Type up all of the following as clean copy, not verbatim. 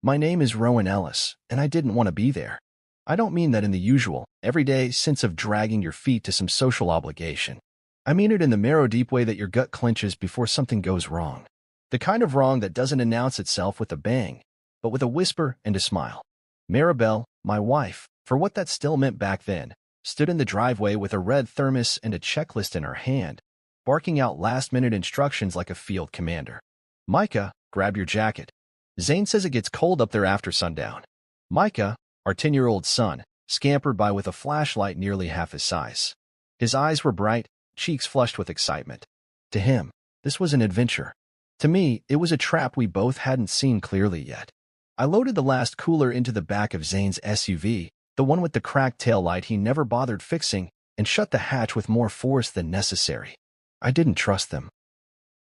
My name is Rowan Ellis, and I didn't want to be there. I don't mean that in the usual, everyday sense of dragging your feet to some social obligation. I mean it in the marrow-deep way that your gut clenches before something goes wrong. The kind of wrong that doesn't announce itself with a bang, but with a whisper and a smile. Maribel, my wife, for what that still meant back then, stood in the driveway with a red thermos and a checklist in her hand, barking out last-minute instructions like a field commander. Micah, grab your jacket. Zane says it gets cold up there after sundown. Micah, our 10-year-old son, scampered by with a flashlight nearly half his size. His eyes were bright, cheeks flushed with excitement. To him, this was an adventure. To me, it was a trap we both hadn't seen clearly yet. I loaded the last cooler into the back of Zane's SUV, the one with the cracked taillight he never bothered fixing, and shut the hatch with more force than necessary. I didn't trust them.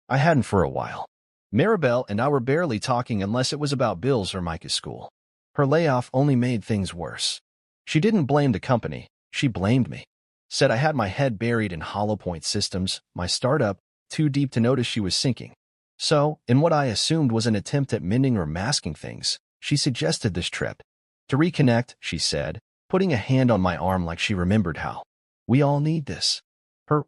I hadn't for a while. Maribel and I were barely talking unless it was about bills or Micah's school. Her layoff only made things worse. She didn't blame the company, she blamed me. Said I had my head buried in hollow point systems, my startup, too deep to notice she was sinking. So, in what I assumed was an attempt at mending or masking things, she suggested this trip. To reconnect, she said, putting a hand on my arm like she remembered how. We all need this.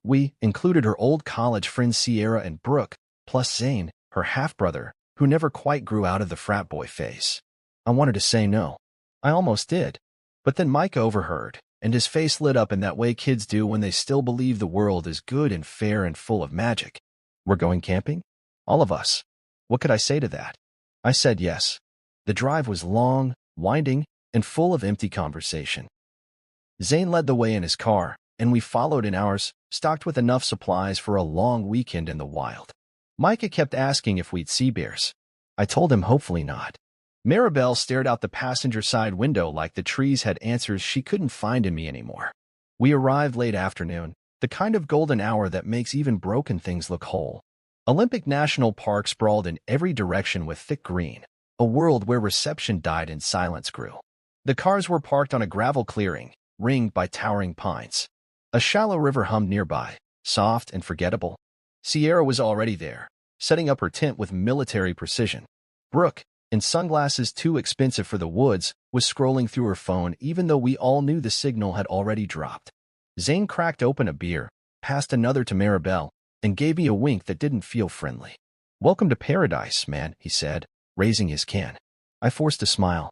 We included her old college friends Sierra and Brooke, plus Zane, her half-brother, who never quite grew out of the frat boy phase. I wanted to say no. I almost did. But then Micah overheard, and his face lit up in that way kids do when they still believe the world is good and fair and full of magic. We're going camping? All of us. What could I say to that? I said yes. The drive was long, winding, and full of empty conversation. Zane led the way in his car, and we followed in ours, stocked with enough supplies for a long weekend in the wild. Micah kept asking if we'd see bears. I told him hopefully not. Maribel stared out the passenger side window like the trees had answers she couldn't find in me anymore. We arrived late afternoon, the kind of golden hour that makes even broken things look whole. Olympic National Park sprawled in every direction with thick green, a world where reception died and silence grew. The cars were parked on a gravel clearing, ringed by towering pines. A shallow river hummed nearby, soft and forgettable. Sierra was already there, setting up her tent with military precision. Brooke, in sunglasses too expensive for the woods, was scrolling through her phone even though we all knew the signal had already dropped. Zane cracked open a beer, passed another to Maribel, and gave me a wink that didn't feel friendly. "Welcome to paradise, man," he said, raising his can. I forced a smile.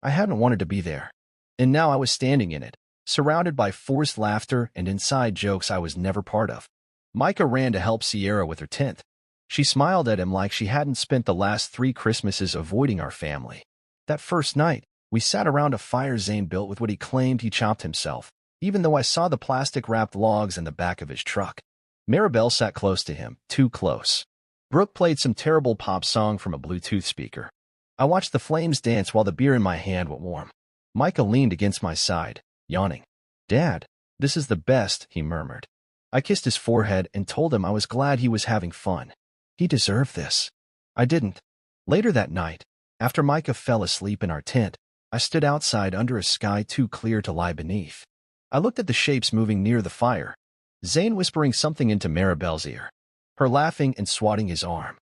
I hadn't wanted to be there. And now I was standing in it, surrounded by forced laughter and inside jokes I was never part of. Micah ran to help Sierra with her tent. She smiled at him like she hadn't spent the last 3 Christmases avoiding our family. That first night, we sat around a fire Zane built with what he claimed he chopped himself, even though I saw the plastic-wrapped logs in the back of his truck. Maribel sat close to him, too close. Brooke played some terrible pop song from a Bluetooth speaker. I watched the flames dance while the beer in my hand went warm. Micah leaned against my side, yawning. "Dad, this is the best," he murmured. I kissed his forehead and told him I was glad he was having fun. He deserved this. I didn't. Later that night, after Micah fell asleep in our tent, I stood outside under a sky too clear to lie beneath. I looked at the shapes moving near the fire, Zane whispering something into Maribel's ear, her laughing and swatting his arm.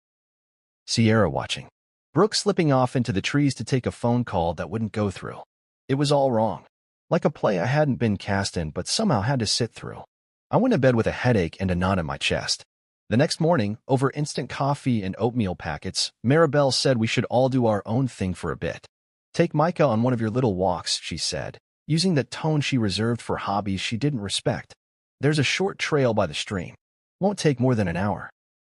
Sierra watching. Brooke slipping off into the trees to take a phone call that wouldn't go through. It was all wrong. Like a play I hadn't been cast in but somehow had to sit through. I went to bed with a headache and a knot in my chest. The next morning, over instant coffee and oatmeal packets, Maribel said we should all do our own thing for a bit. "Take Micah on one of your little walks," she said, using the tone she reserved for hobbies she didn't respect. "There's a short trail by the stream. Won't take more than an hour."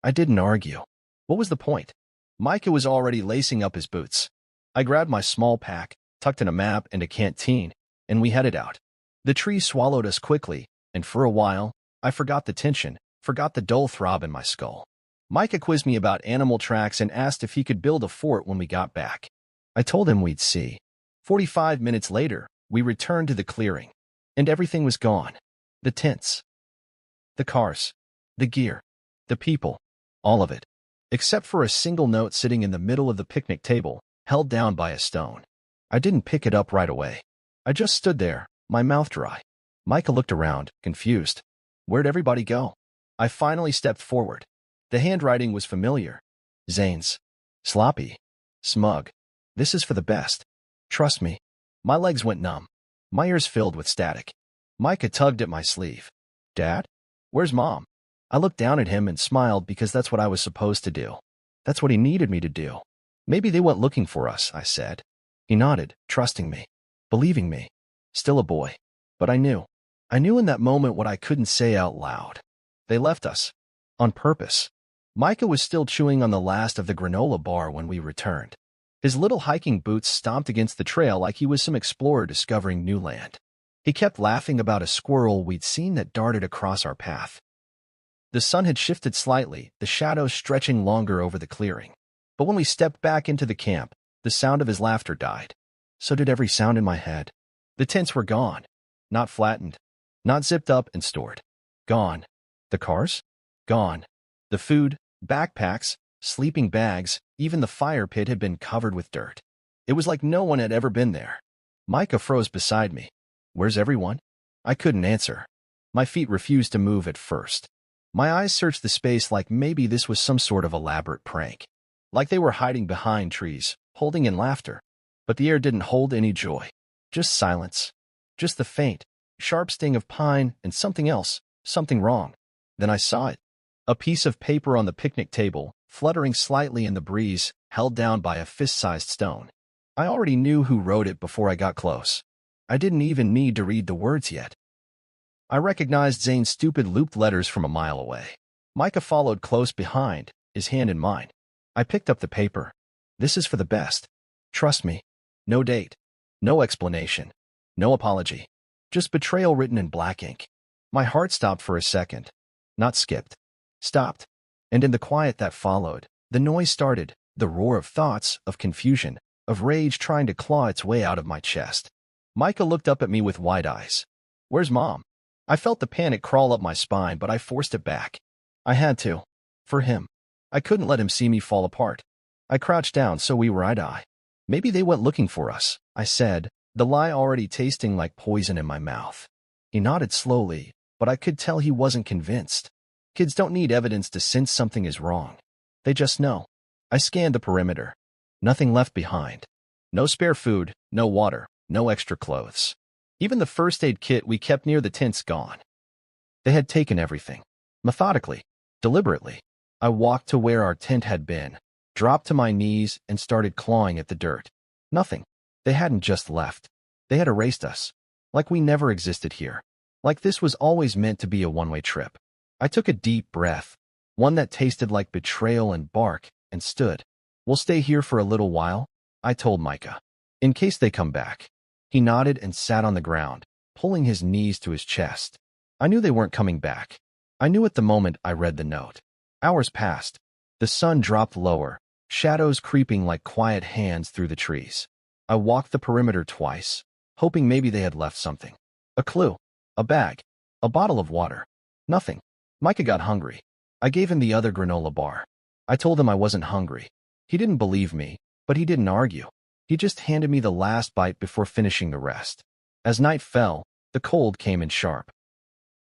I didn't argue. What was the point? Micah was already lacing up his boots. I grabbed my small pack, tucked in a map and a canteen, and we headed out. The trees swallowed us quickly, and for a while, I forgot the tension, forgot the dull throb in my skull. Micah quizzed me about animal tracks and asked if he could build a fort when we got back. I told him we'd see. 45 minutes later, we returned to the clearing, and everything was gone. The tents, the cars, the gear, the people, all of it, except for a single note sitting in the middle of the picnic table, held down by a stone. I didn't pick it up right away. I just stood there, my mouth dry. Micah looked around, confused. Where'd everybody go? I finally stepped forward. The handwriting was familiar. Zane's. Sloppy. Smug. This is for the best. Trust me. My legs went numb. My ears filled with static. Micah tugged at my sleeve. Dad? Where's Mom? I looked down at him and smiled because that's what I was supposed to do. That's what he needed me to do. Maybe they went looking for us, I said. He nodded, trusting me, believing me. Still a boy. But I knew. I knew in that moment what I couldn't say out loud. They left us. On purpose. Micah was still chewing on the last of the granola bar when we returned. His little hiking boots stomped against the trail like he was some explorer discovering new land. He kept laughing about a squirrel we'd seen that darted across our path. The sun had shifted slightly, the shadows stretching longer over the clearing. But when we stepped back into the camp, the sound of his laughter died. So did every sound in my head. The tents were gone. Not flattened. Not zipped up and stored. Gone. The cars? Gone. The food, backpacks, sleeping bags, even the fire pit had been covered with dirt. It was like no one had ever been there. Micah froze beside me. Where's everyone? I couldn't answer. My feet refused to move at first. My eyes searched the space like maybe this was some sort of elaborate prank. Like they were hiding behind trees, holding in laughter. But the air didn't hold any joy. Just silence. Just the faint, sharp sting of pine and something else, something wrong. Then I saw it. A piece of paper on the picnic table, fluttering slightly in the breeze, held down by a fist-sized stone. I already knew who wrote it before I got close. I didn't even need to read the words yet. I recognized Zane's stupid looped letters from a mile away. Micah followed close behind, his hand in mine. I picked up the paper. This is for the best. Trust me. No date. No explanation. No apology. Just betrayal written in black ink. My heart stopped for a second. Not skipped. Stopped. And in the quiet that followed, the noise started, the roar of thoughts, of confusion, of rage trying to claw its way out of my chest. Micah looked up at me with wide eyes. Where's Mom? I felt the panic crawl up my spine, but I forced it back. I had to. For him. I couldn't let him see me fall apart. I crouched down so we were eye to eye. Maybe they went looking for us, I said, the lie already tasting like poison in my mouth. He nodded slowly, but I could tell he wasn't convinced. Kids don't need evidence to sense something is wrong. They just know. I scanned the perimeter. Nothing left behind. No spare food, no water, no extra clothes. Even the first aid kit we kept near the tents gone. They had taken everything. Methodically, deliberately. I walked to where our tent had been, dropped to my knees, and started clawing at the dirt. Nothing. They hadn't just left. They had erased us. Like we never existed here. Like this was always meant to be a one-way trip. I took a deep breath, one that tasted like betrayal and bark, and stood. We'll stay here for a little while, I told Micah. In case they come back. He nodded and sat on the ground, pulling his knees to his chest. I knew they weren't coming back. I knew at the moment I read the note. Hours passed. The sun dropped lower, shadows creeping like quiet hands through the trees. I walked the perimeter twice, hoping maybe they had left something. A clue. A bag. A bottle of water. Nothing. Micah got hungry. I gave him the other granola bar. I told him I wasn't hungry. He didn't believe me, but he didn't argue. He just handed me the last bite before finishing the rest. As night fell, the cold came in sharp.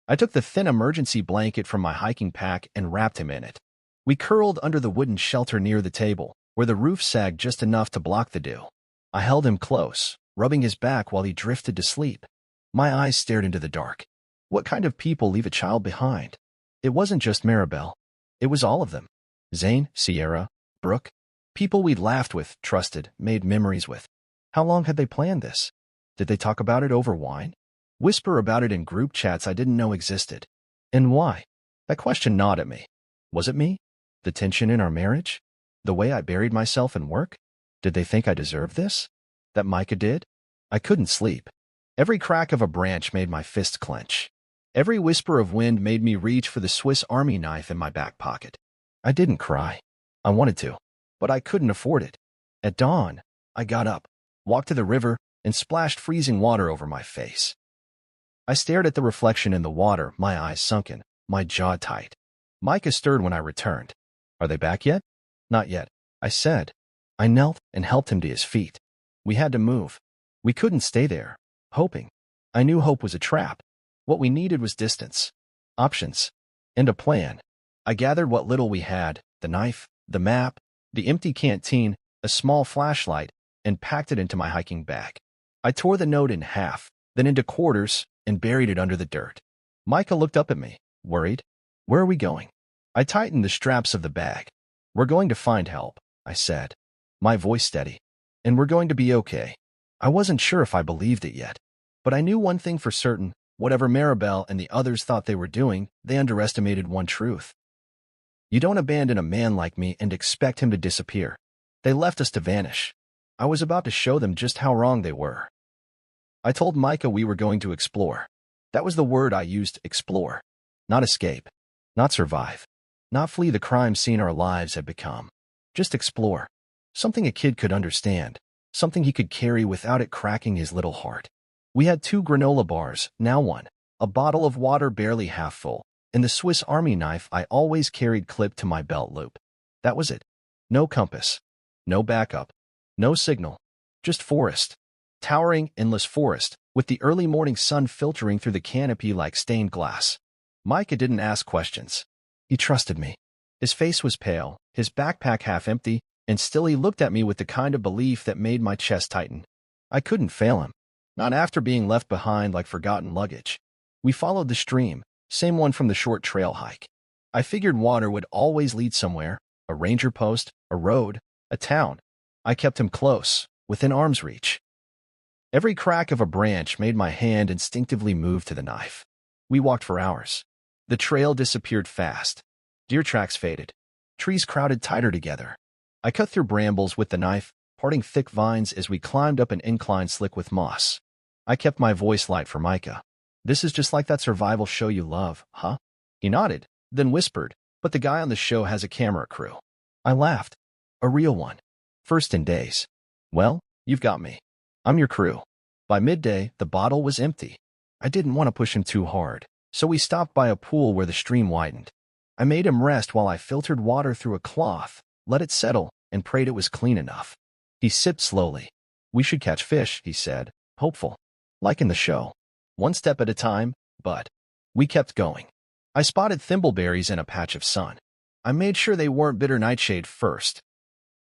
I took the thin emergency blanket from my hiking pack and wrapped him in it. We curled under the wooden shelter near the table, where the roof sagged just enough to block the dew. I held him close, rubbing his back while he drifted to sleep. My eyes stared into the dark. What kind of people leave a child behind? It wasn't just Maribel. It was all of them. Zane, Sierra, Brooke. People we'd laughed with, trusted, made memories with. How long had they planned this? Did they talk about it over wine? Whisper about it in group chats I didn't know existed. And why? That question gnawed at me. Was it me? The tension in our marriage? The way I buried myself in work? Did they think I deserved this? That Micah did? I couldn't sleep. Every crack of a branch made my fists clench. Every whisper of wind made me reach for the Swiss Army knife in my back pocket. I didn't cry. I wanted to, but I couldn't afford it. At dawn, I got up, walked to the river, and splashed freezing water over my face. I stared at the reflection in the water, my eyes sunken, my jaw tight. Micah stirred when I returned. Are they back yet? Not yet, I said. I knelt and helped him to his feet. We had to move. We couldn't stay there, hoping. I knew hope was a trap. What we needed was distance, options, and a plan. I gathered what little we had, the knife, the map, the empty canteen, a small flashlight, and packed it into my hiking bag. I tore the note in half, then into quarters, and buried it under the dirt. Micah looked up at me, worried. "Where are we going?" I tightened the straps of the bag. "We're going to find help," I said, my voice steady. "And we're going to be okay." I wasn't sure if I believed it yet, but I knew one thing for certain. Whatever Maribel and the others thought they were doing, they underestimated one truth. You don't abandon a man like me and expect him to disappear. They left us to vanish. I was about to show them just how wrong they were. I told Micah we were going to explore. That was the word I used, explore. Not escape. Not survive. Not flee the crime scene our lives had become. Just explore. Something a kid could understand. Something he could carry without it cracking his little heart. We had 2 granola bars, now 1, a bottle of water barely half full, and the Swiss Army knife I always carried clipped to my belt loop. That was it. No compass. No backup. No signal. Just forest. Towering, endless forest, with the early morning sun filtering through the canopy like stained glass. Micah didn't ask questions. He trusted me. His face was pale, his backpack half empty, and still he looked at me with the kind of belief that made my chest tighten. I couldn't fail him. Not after being left behind like forgotten luggage. We followed the stream, same one from the short trail hike. I figured water would always lead somewhere, a ranger post, a road, a town. I kept him close, within arm's reach. Every crack of a branch made my hand instinctively move to the knife. We walked for hours. The trail disappeared fast. Deer tracks faded. Trees crowded tighter together. I cut through brambles with the knife, parting thick vines as we climbed up an incline slick with moss. I kept my voice light for Micah. "This is just like that survival show you love, huh?" He nodded, then whispered, "But the guy on the show has a camera crew." I laughed. "A real one. First in days. Well, you've got me. I'm your crew." By midday, the bottle was empty. I didn't want to push him too hard, so we stopped by a pool where the stream widened. I made him rest while I filtered water through a cloth, let it settle, and prayed it was clean enough. He sipped slowly. "We should catch fish," he said, hopeful. Like in the show. One step at a time, but we kept going. I spotted thimbleberries in a patch of sun. I made sure they weren't bitter nightshade first.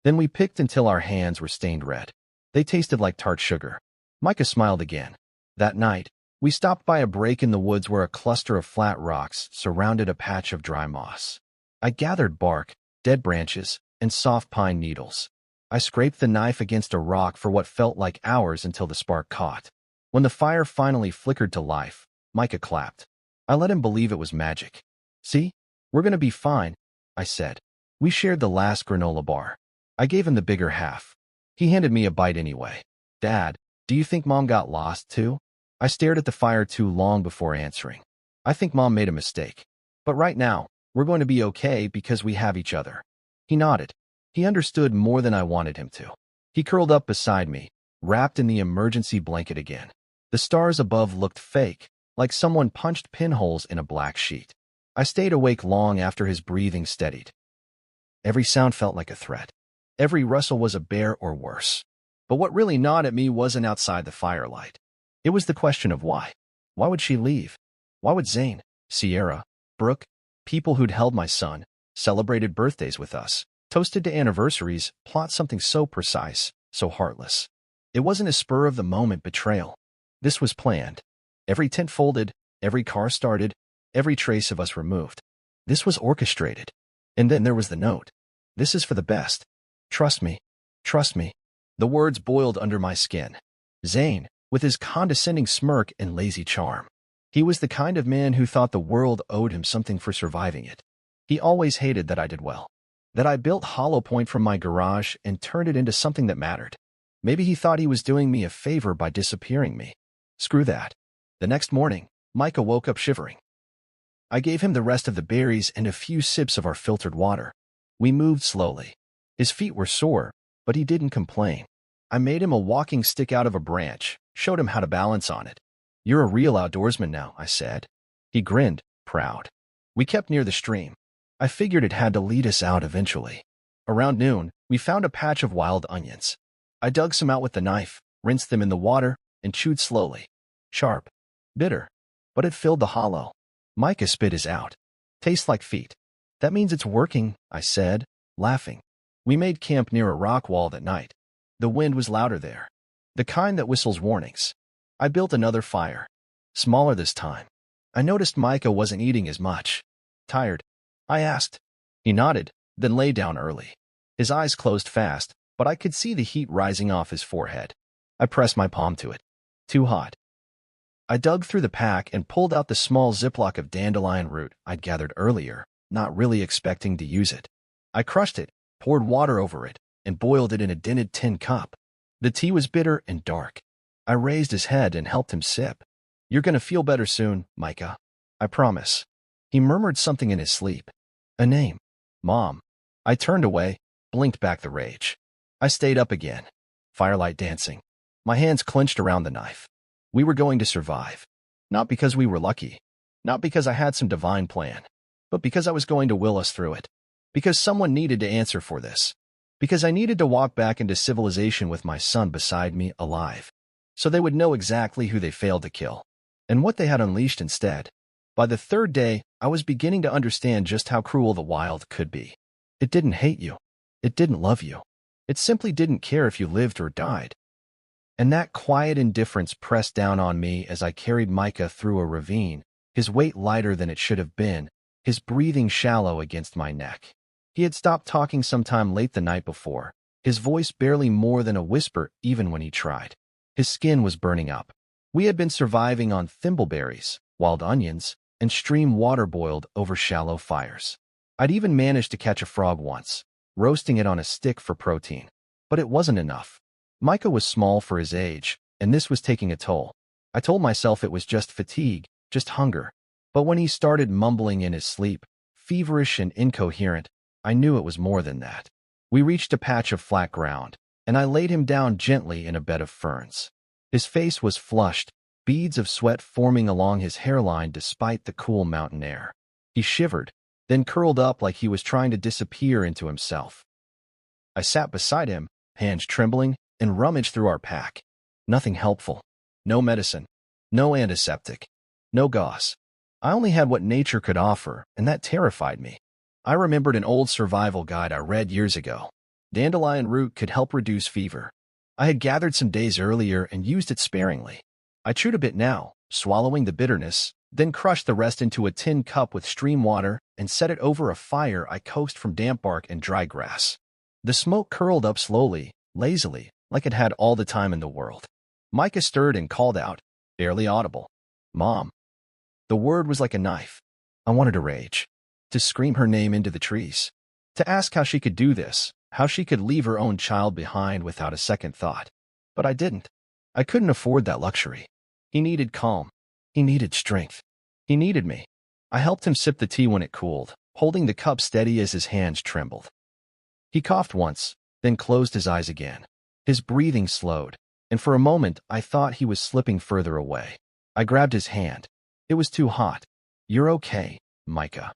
Then we picked until our hands were stained red. They tasted like tart sugar. Micah smiled again. That night, we stopped by a break in the woods where a cluster of flat rocks surrounded a patch of dry moss. I gathered bark, dead branches, and soft pine needles. I scraped the knife against a rock for what felt like hours until the spark caught. When the fire finally flickered to life, Micah clapped. I let him believe it was magic. "See? We're gonna be fine," I said. We shared the last granola bar. I gave him the bigger half. He handed me a bite anyway. "Dad, do you think Mom got lost too?" I stared at the fire too long before answering. "I think Mom made a mistake. But right now, we're going to be okay because we have each other." He nodded. He understood more than I wanted him to. He curled up beside me, wrapped in the emergency blanket again. The stars above looked fake, like someone punched pinholes in a black sheet. I stayed awake long after his breathing steadied. Every sound felt like a threat. Every rustle was a bear or worse. But what really gnawed at me wasn't outside the firelight. It was the question of why. Why would she leave? Why would Zane, Sierra, Brooke, people who'd held my son, celebrated birthdays with us, toasted to anniversaries, plot something so precise, so heartless? It wasn't a spur-of-the-moment betrayal. This was planned. Every tent folded, every car started, every trace of us removed. This was orchestrated. And then there was the note. "This is for the best. Trust me. Trust me." The words boiled under my skin. Zane, with his condescending smirk and lazy charm. He was the kind of man who thought the world owed him something for surviving it. He always hated that I did well. That I built Hollow Point from my garage and turned it into something that mattered. Maybe he thought he was doing me a favor by disappearing me. Screw that. The next morning, Micah woke up shivering. I gave him the rest of the berries and a few sips of our filtered water. We moved slowly. His feet were sore, but he didn't complain. I made him a walking stick out of a branch, showed him how to balance on it. "You're a real outdoorsman now," I said. He grinned, proud. We kept near the stream. I figured it had to lead us out eventually. Around noon, we found a patch of wild onions. I dug some out with the knife, rinsed them in the water, and chewed slowly. Sharp. Bitter. But it filled the hollow. Micah spit his out. "Tastes like feet." "That means it's working," I said, laughing. We made camp near a rock wall that night. The wind was louder there, the kind that whistles warnings. I built another fire, smaller this time. I noticed Micah wasn't eating as much. Tired? I asked. He nodded, then lay down early. His eyes closed fast, but I could see the heat rising off his forehead. I pressed my palm to it. Too hot. I dug through the pack and pulled out the small Ziploc of dandelion root I'd gathered earlier, not really expecting to use it. I crushed it, poured water over it, and boiled it in a dented tin cup. The tea was bitter and dark. I raised his head and helped him sip. You're gonna feel better soon, Micah. I promise. He murmured something in his sleep. A name. Mom. I turned away, blinked back the rage. I stayed up again. Firelight dancing. My hands clenched around the knife. We were going to survive. Not because we were lucky. Not because I had some divine plan. But because I was going to will us through it. Because someone needed to answer for this. Because I needed to walk back into civilization with my son beside me, alive. So they would know exactly who they failed to kill. And what they had unleashed instead. By the third day, I was beginning to understand just how cruel the wild could be. It didn't hate you. It didn't love you. It simply didn't care if you lived or died. And that quiet indifference pressed down on me as I carried Micah through a ravine, his weight lighter than it should have been, his breathing shallow against my neck. He had stopped talking sometime late the night before, his voice barely more than a whisper even when he tried. His skin was burning up. We had been surviving on thimbleberries, wild onions, and stream water boiled over shallow fires. I'd even managed to catch a frog once, roasting it on a stick for protein. But it wasn't enough. Micah was small for his age, and this was taking a toll. I told myself it was just fatigue, just hunger. But when he started mumbling in his sleep, feverish and incoherent, I knew it was more than that. We reached a patch of flat ground, and I laid him down gently in a bed of ferns. His face was flushed, beads of sweat forming along his hairline despite the cool mountain air. He shivered, then curled up like he was trying to disappear into himself. I sat beside him, hands trembling, and rummaged through our pack. Nothing helpful. No medicine. No antiseptic. No gauze. I only had what nature could offer, and that terrified me. I remembered an old survival guide I read years ago. Dandelion root could help reduce fever. I had gathered some days earlier and used it sparingly. I chewed a bit now, swallowing the bitterness, then crushed the rest into a tin cup with stream water and set it over a fire I coaxed from damp bark and dry grass. The smoke curled up slowly, lazily, like it had all the time in the world. Micah stirred and called out, barely audible. Mom. The word was like a knife. I wanted to rage. To scream her name into the trees. To ask how she could do this, how she could leave her own child behind without a second thought. But I didn't. I couldn't afford that luxury. He needed calm. He needed strength. He needed me. I helped him sip the tea when it cooled, holding the cup steady as his hands trembled. He coughed once, then closed his eyes again. His breathing slowed, and for a moment I thought he was slipping further away. I grabbed his hand. It was too hot. You're okay, Micah.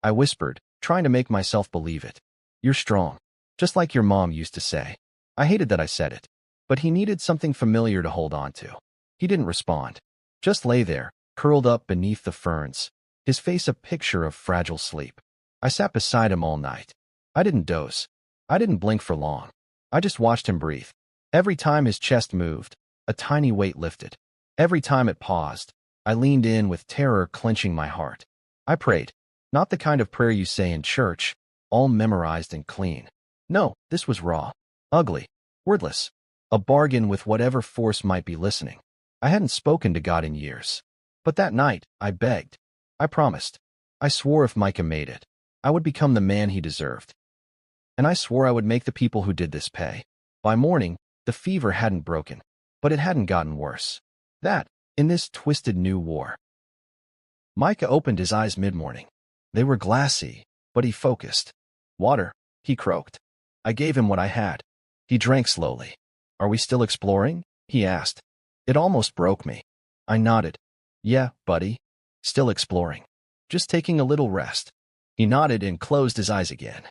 I whispered, trying to make myself believe it. You're strong, just like your mom used to say. I hated that I said it, but he needed something familiar to hold on to. He didn't respond, just lay there, curled up beneath the ferns, his face a picture of fragile sleep. I sat beside him all night. I didn't doze. I didn't blink for long. I just watched him breathe. Every time his chest moved, a tiny weight lifted. Every time it paused, I leaned in with terror clenching my heart. I prayed. Not the kind of prayer you say in church, all memorized and clean. No, this was raw, ugly, wordless, a bargain with whatever force might be listening. I hadn't spoken to God in years. But that night, I begged. I promised. I swore if Micah made it, I would become the man he deserved. And I swore I would make the people who did this pay. By morning, the fever hadn't broken, but it hadn't gotten worse. That, in this twisted new war. Micah opened his eyes mid-morning. They were glassy, but he focused. Water, he croaked. I gave him what I had. He drank slowly. Are we still exploring? He asked. It almost broke me. I nodded. Yeah, buddy. Still exploring. Just taking a little rest. He nodded and closed his eyes again.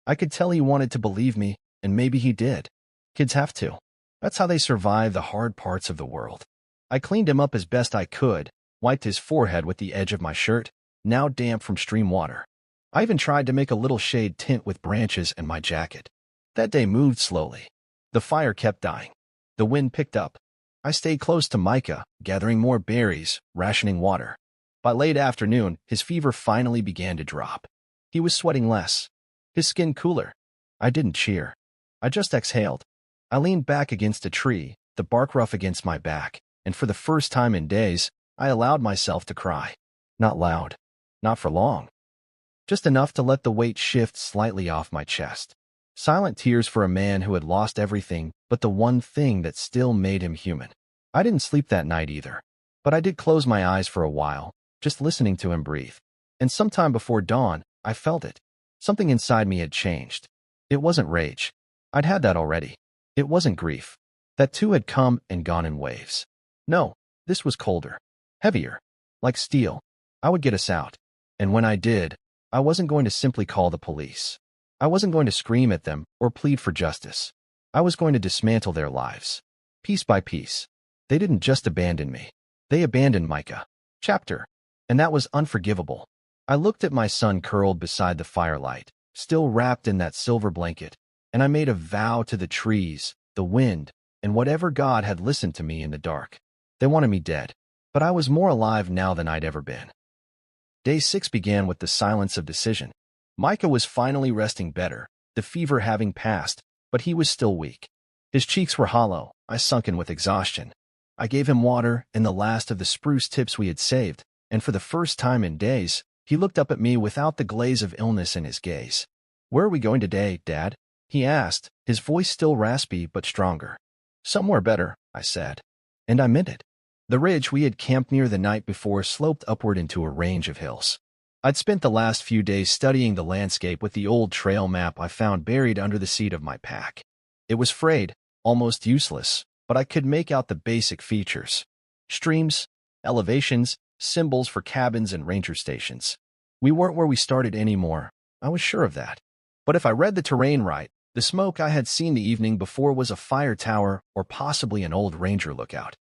I could tell he wanted to believe me, and maybe he did. Kids have to. That's how they survive the hard parts of the world. I cleaned him up as best I could, wiped his forehead with the edge of my shirt, now damp from stream water. I even tried to make a little shade tint with branches and my jacket. That day moved slowly. The fire kept dying. The wind picked up. I stayed close to Micah, gathering more berries, rationing water. By late afternoon, his fever finally began to drop. He was sweating less, his skin cooler. I didn't cheer. I just exhaled. I leaned back against a tree, the bark rough against my back, and for the first time in days, I allowed myself to cry. Not loud. Not for long. Just enough to let the weight shift slightly off my chest. Silent tears for a man who had lost everything but the one thing that still made him human. I didn't sleep that night either, but I did close my eyes for a while, just listening to him breathe. And sometime before dawn, I felt it. Something inside me had changed. It wasn't rage. I'd had that already. It wasn't grief. That too had come and gone in waves. No, this was colder. Heavier. Like steel. I would get us out. And when I did, I wasn't going to simply call the police. I wasn't going to scream at them or plead for justice. I was going to dismantle their lives. Piece by piece. They didn't just abandon me. They abandoned Micah. Chapter. And that was unforgivable. I looked at my son curled beside the firelight, still wrapped in that silver blanket, and I made a vow to the trees, the wind, and whatever God had listened to me in the dark. They wanted me dead, but I was more alive now than I'd ever been. Day 6 began with the silence of decision. Micah was finally resting better, the fever having passed, but he was still weak. His cheeks were hollow, eyes sunken with exhaustion. I gave him water and the last of the spruce tips we had saved, and for the first time in days, he looked up at me without the glaze of illness in his gaze. "Where are we going today, Dad?" he asked, his voice still raspy but stronger. "Somewhere better," I said. And I meant it. The ridge we had camped near the night before sloped upward into a range of hills. I'd spent the last few days studying the landscape with the old trail map I found buried under the seat of my pack. It was frayed, almost useless, but I could make out the basic features. Streams, elevations, symbols for cabins and ranger stations. We weren't where we started anymore. I was sure of that. But if I read the terrain right, the smoke I had seen the evening before was a fire tower or possibly an old ranger lookout.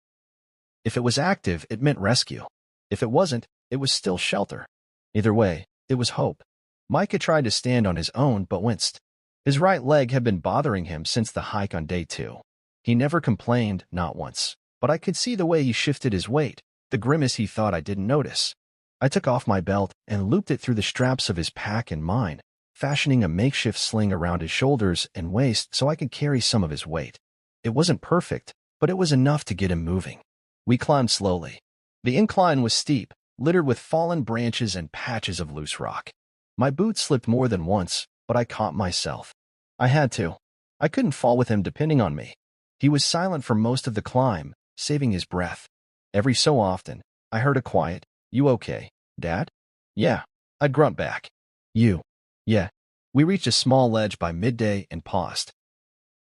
If it was active, it meant rescue. If it wasn't, it was still shelter. Either way, it was hope. Micah tried to stand on his own but winced. His right leg had been bothering him since the hike on day 2. He never complained, not once, but I could see the way he shifted his weight, the grimace he thought I didn't notice. I took off my belt and looped it through the straps of his pack and mine, fashioning a makeshift sling around his shoulders and waist so I could carry some of his weight. It wasn't perfect, but it was enough to get him moving. We climbed slowly. The incline was steep, littered with fallen branches and patches of loose rock. My boots slipped more than once, but I caught myself. I had to. I couldn't fall with him depending on me. He was silent for most of the climb, saving his breath. Every so often, I heard a quiet, "You okay, Dad?" "Yeah," I'd grunt back. "You?" "Yeah." We reached a small ledge by midday and paused.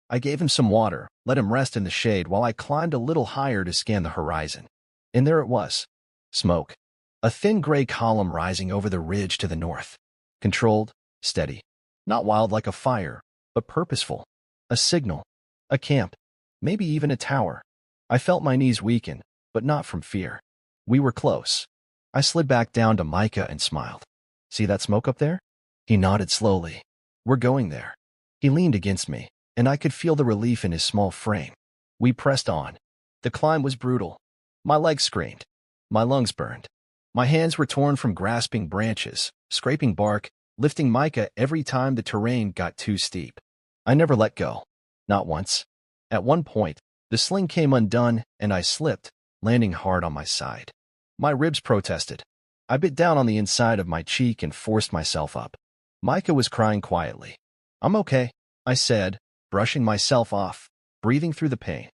I gave him some water, let him rest in the shade while I climbed a little higher to scan the horizon. And there it was. Smoke. A thin gray column rising over the ridge to the north. Controlled, steady. Not wild like a fire, but purposeful. A signal. A camp. Maybe even a tower. I felt my knees weaken, but not from fear. We were close. I slid back down to Micah and smiled. "See that smoke up there?" He nodded slowly. "We're going there." He leaned against me, and I could feel the relief in his small frame. We pressed on. The climb was brutal. My legs screamed. My lungs burned. My hands were torn from grasping branches, scraping bark, lifting Micah every time the terrain got too steep. I never let go. Not once. At one point, the sling came undone and I slipped, landing hard on my side. My ribs protested. I bit down on the inside of my cheek and forced myself up. Micah was crying quietly. "I'm okay," I said, brushing myself off, breathing through the pain.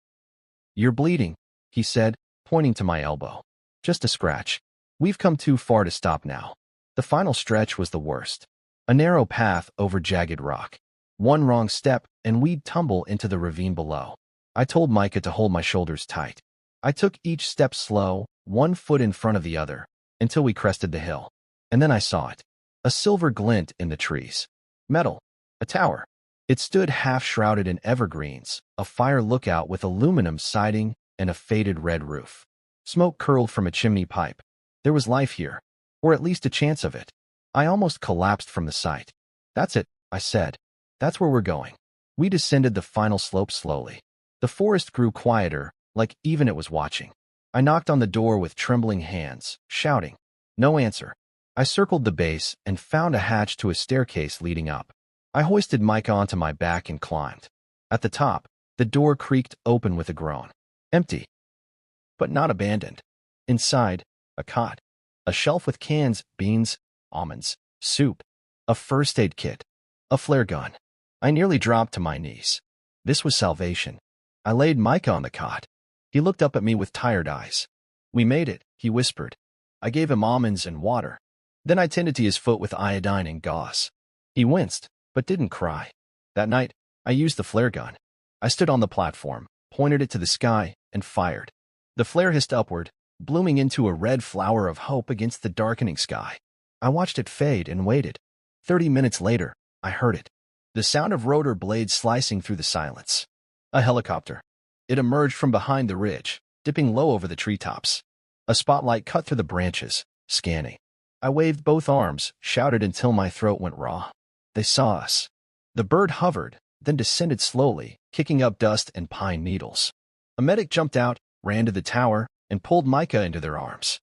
"You're bleeding," he said, pointing to my elbow. "Just a scratch. We've come too far to stop now." The final stretch was the worst. A narrow path over jagged rock. One wrong step, and we'd tumble into the ravine below. I told Micah to hold my shoulders tight. I took each step slow, one foot in front of the other, until we crested the hill. And then I saw it. A silver glint in the trees. Metal. A tower. It stood half-shrouded in evergreens, a fire lookout with aluminum siding and a faded red roof. Smoke curled from a chimney pipe. There was life here, or at least a chance of it. I almost collapsed from the sight. "That's it," I said. "That's where we're going." We descended the final slope slowly. The forest grew quieter, like even it was watching. I knocked on the door with trembling hands, shouting. No answer. I circled the base and found a hatch to a staircase leading up. I hoisted Micah onto my back and climbed. At the top, the door creaked open with a groan. Empty, but not abandoned. Inside, a cot, a shelf with cans, beans, almonds, soup, a first aid kit, a flare gun. I nearly dropped to my knees. This was salvation. I laid Micah on the cot. He looked up at me with tired eyes. We made it, he whispered. I gave him almonds and water. Then I tended to his foot with iodine and gauze. He winced, but didn't cry. That night, I used the flare gun. I stood on the platform, pointed it to the sky, and fired. The flare hissed upward, blooming into a red flower of hope against the darkening sky. I watched it fade and waited. 30 minutes later, I heard it. The sound of rotor blades slicing through the silence. A helicopter. It emerged from behind the ridge, dipping low over the treetops. A spotlight cut through the branches, scanning. I waved both arms, shouted until my throat went raw. They saw us. The bird hovered, then descended slowly, kicking up dust and pine needles. A medic jumped out, ran to the tower, and pulled Micah into their arms.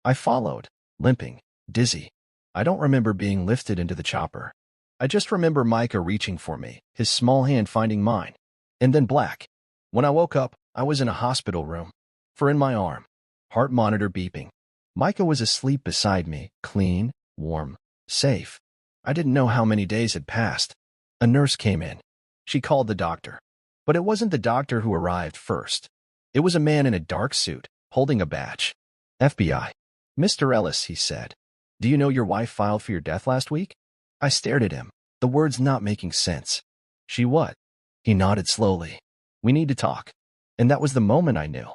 I followed, limping, dizzy. I don't remember being lifted into the chopper. I just remember Micah reaching for me, his small hand finding mine. And then black. When I woke up, I was in a hospital room. For in my arm, heart monitor beeping. Micah was asleep beside me, clean, warm, safe. I didn't know how many days had passed. A nurse came in. She called the doctor. But it wasn't the doctor who arrived first. It was a man in a dark suit, holding a badge. FBI. Mr. Ellis, he said. Do you know your wife filed for your death last week? I stared at him, the words not making sense. She what? He nodded slowly. We need to talk. And that was the moment I knew.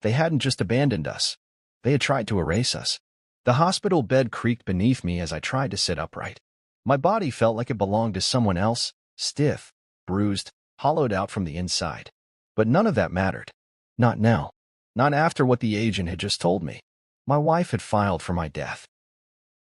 They hadn't just abandoned us. They had tried to erase us. The hospital bed creaked beneath me as I tried to sit upright. My body felt like it belonged to someone else, stiff, bruised, hollowed out from the inside. But none of that mattered. Not now. Not after what the agent had just told me. My wife had filed for my death.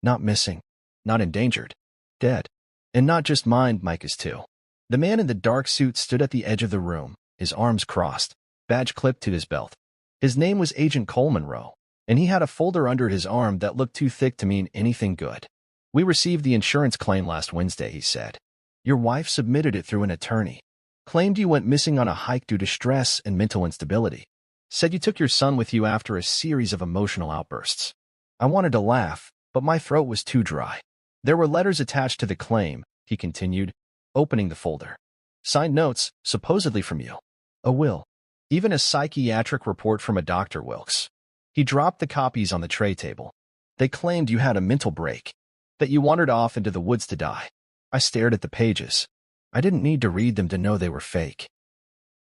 Not missing. Not endangered. Dead. And not just mine, Micah's too. The man in the dark suit stood at the edge of the room, his arms crossed, badge clipped to his belt. His name was Agent Coleman Rowe, and he had a folder under his arm that looked too thick to mean anything good. We received the insurance claim last Wednesday, he said. Your wife submitted it through an attorney. Claimed you went missing on a hike due to stress and mental instability. Said you took your son with you after a series of emotional outbursts. I wanted to laugh, but my throat was too dry. There were letters attached to the claim, he continued, opening the folder. Signed notes, supposedly from you. A will. Even a psychiatric report from a Dr. Wilkes. He dropped the copies on the tray table. They claimed you had a mental break, that you wandered off into the woods to die. I stared at the pages. I didn't need to read them to know they were fake.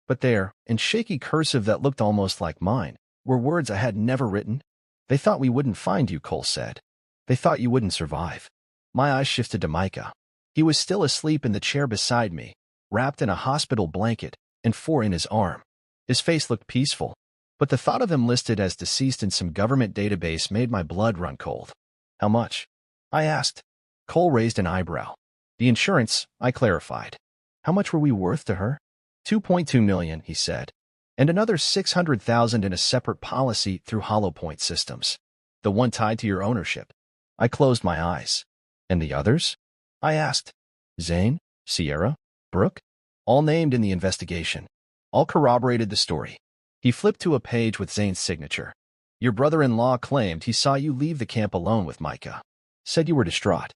But there, in shaky cursive that looked almost like mine, were words I had never written. They thought we wouldn't find you, Cole said. They thought you wouldn't survive. My eyes shifted to Micah. He was still asleep in the chair beside me, wrapped in a hospital blanket and 4 in his arm. His face looked peaceful, but the thought of him listed as deceased in some government database made my blood run cold. How much? I asked. Cole raised an eyebrow. The insurance, I clarified. How much were we worth to her? $2.2 million, he said, and another $600,000 in a separate policy through Hollow Point Systems, the one tied to your ownership. I closed my eyes. And the others? I asked. Zane, Sierra, Brooke? All named in the investigation. All corroborated the story. He flipped to a page with Zane's signature. Your brother-in-law claimed he saw you leave the camp alone with Micah. Said you were distraught.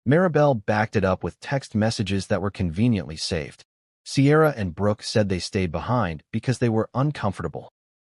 Maribel backed it up with text messages that were conveniently saved. Sierra and Brooke said they stayed behind because they were uncomfortable.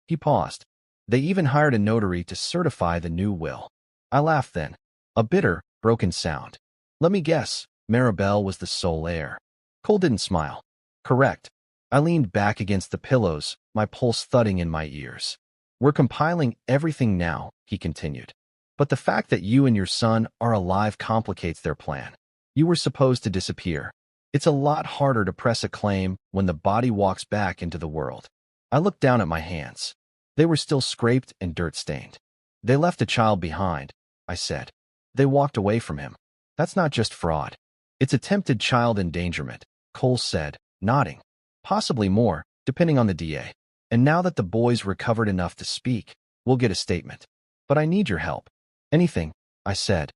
He paused. They even hired a notary to certify the new will. I laughed then. A bitter, broken sound. Let me guess, Maribel was the sole heir. Cole didn't smile. Correct. I leaned back against the pillows, my pulse thudding in my ears. We're compiling everything now, he continued. But the fact that you and your son are alive complicates their plan. You were supposed to disappear. It's a lot harder to press a claim when the body walks back into the world. I looked down at my hands. They were still scraped and dirt-stained. They left a child behind, I said. They walked away from him. That's not just fraud. It's attempted child endangerment, Cole said, nodding. Possibly more, depending on the DA. And now that the boys recovered enough to speak, we'll get a statement. But I need your help. Anything, I said.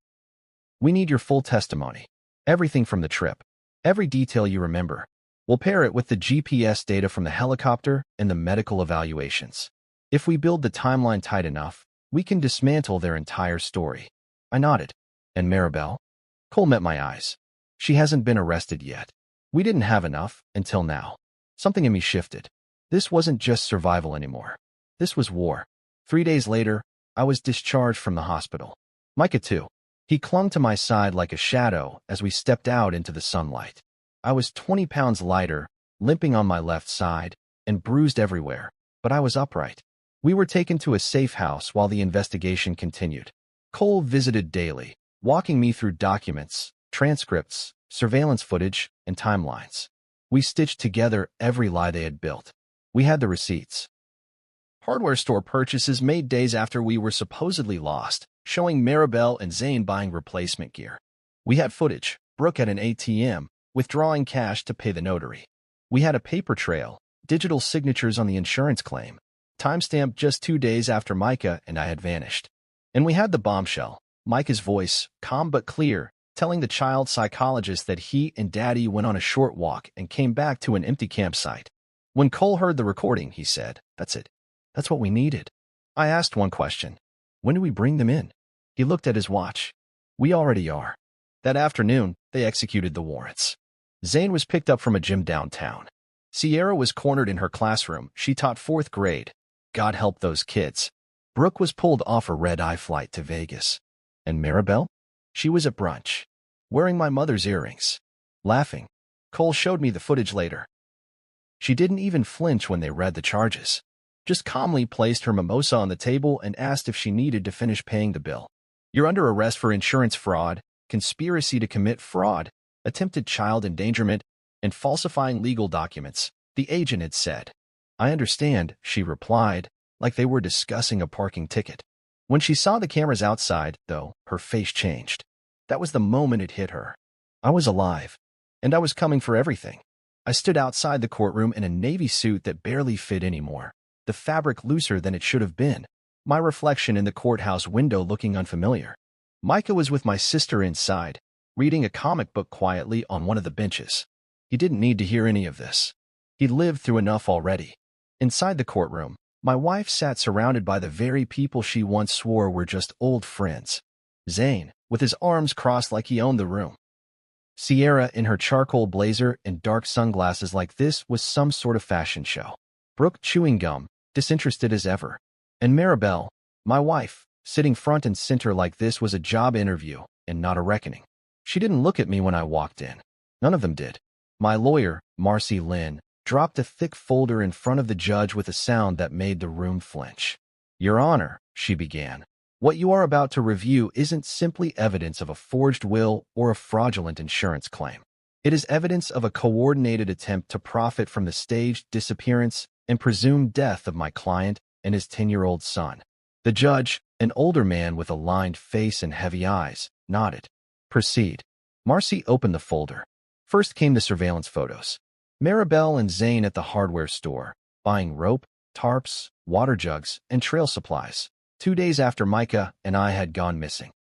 We need your full testimony. Everything from the trip. Every detail you remember. We'll pair it with the GPS data from the helicopter and the medical evaluations. If we build the timeline tight enough, we can dismantle their entire story. I nodded. And Maribel? Cole met my eyes. She hasn't been arrested yet. We didn't have enough, until now. Something in me shifted. This wasn't just survival anymore. This was war. 3 days later, I was discharged from the hospital. Micah too. He clung to my side like a shadow as we stepped out into the sunlight. I was 20 pounds lighter, limping on my left side, and bruised everywhere, but I was upright. We were taken to a safe house while the investigation continued. Cole visited daily, walking me through documents, transcripts, surveillance footage, and timelines. We stitched together every lie they had built. We had the receipts. Hardware store purchases made days after we were supposedly lost, showing Maribel and Zane buying replacement gear. We had footage, Brooke at an ATM, withdrawing cash to pay the notary. We had a paper trail, digital signatures on the insurance claim, timestamped just 2 days after Micah and I had vanished. And we had the bombshell, Micah's voice, calm but clear, telling the child psychologist that he and Daddy went on a short walk and came back to an empty campsite. When Cole heard the recording, he said, "That's it. That's what we needed." I asked one question. When do we bring them in? He looked at his watch. We already are. That afternoon, they executed the warrants. Zane was picked up from a gym downtown. Sierra was cornered in her classroom. She taught 4th grade. God help those kids. Brooke was pulled off a red-eye flight to Vegas. And Maribel? She was at brunch, wearing my mother's earrings. Laughing. Cole showed me the footage later. She didn't even flinch when they read the charges. Just calmly placed her mimosa on the table and asked if she needed to finish paying the bill. You're under arrest for insurance fraud, conspiracy to commit fraud, attempted child endangerment, and falsifying legal documents, the agent had said. I understand, she replied, like they were discussing a parking ticket. When she saw the cameras outside, though, her face changed. That was the moment it hit her. I was alive, and I was coming for everything. I stood outside the courtroom in a navy suit that barely fit anymore, the fabric looser than it should have been, my reflection in the courthouse window looking unfamiliar. Micah was with my sister inside, reading a comic book quietly on one of the benches. He didn't need to hear any of this. He'd lived through enough already. Inside the courtroom, my wife sat surrounded by the very people she once swore were just old friends. Zane, with his arms crossed like he owned the room. Sierra in her charcoal blazer and dark sunglasses like this was some sort of fashion show. Brooke chewing gum, disinterested as ever. And Maribel, my wife, sitting front and center like this was a job interview and not a reckoning. She didn't look at me when I walked in. None of them did. My lawyer, Marcy Lynn, dropped a thick folder in front of the judge with a sound that made the room flinch. Your Honor, she began. What you are about to review isn't simply evidence of a forged will or a fraudulent insurance claim. It is evidence of a coordinated attempt to profit from the staged disappearance and presumed death of my client and his 10-year-old son. The judge, an older man with a lined face and heavy eyes, nodded. Proceed. Marcy opened the folder. First came the surveillance photos. Maribel and Zane at the hardware store, buying rope, tarps, water jugs, and trail supplies. 2 days after Micah and I had gone missing.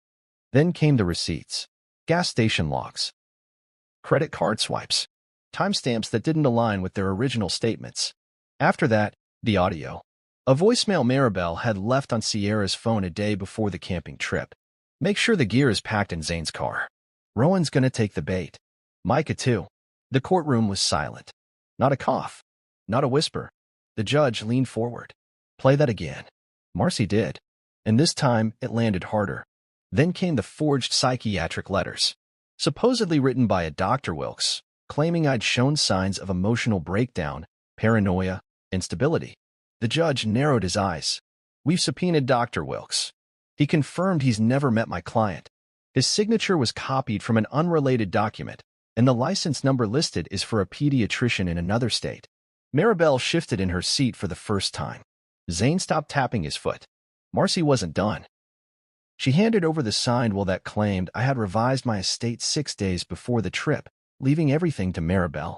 Then came the receipts, gas station logs, credit card swipes, timestamps that didn't align with their original statements. After that, the audio. A voicemail Maribel had left on Sierra's phone a day before the camping trip. Make sure the gear is packed in Zane's car. Rowan's gonna take the bait. Micah too. The courtroom was silent. Not a cough. Not a whisper. The judge leaned forward. Play that again. Marcy did. And this time, it landed harder. Then came the forged psychiatric letters, supposedly written by a Dr. Wilkes, claiming I'd shown signs of emotional breakdown, paranoia, instability. The judge narrowed his eyes. We've subpoenaed Dr. Wilkes. He confirmed he's never met my client. His signature was copied from an unrelated document, and the license number listed is for a pediatrician in another state. Maribel shifted in her seat for the first time. Zane stopped tapping his foot. Marcy wasn't done. She handed over the signed will that claimed I had revised my estate 6 days before the trip, leaving everything to Maribel.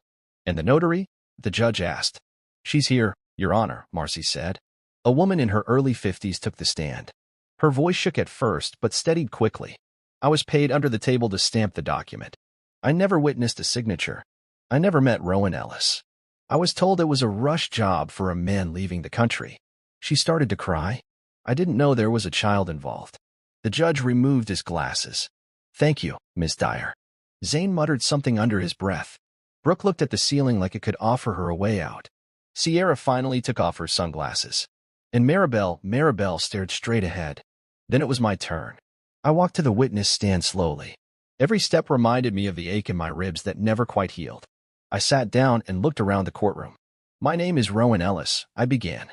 "And the notary?" the judge asked. "She's here, Your Honor," Marcy said. A woman in her early 50s took the stand. Her voice shook at first, but steadied quickly. "I was paid under the table to stamp the document. I never witnessed a signature. I never met Rowan Ellis. I was told it was a rush job for a man leaving the country." She started to cry. "I didn't know there was a child involved." The judge removed his glasses. "Thank you, Miss Dyer." Zane muttered something under his breath. Brooke looked at the ceiling like it could offer her a way out. Sierra finally took off her sunglasses. And Maribel stared straight ahead. Then it was my turn. I walked to the witness stand slowly. Every step reminded me of the ache in my ribs that never quite healed. I sat down and looked around the courtroom. "My name is Rowan Ellis," I began.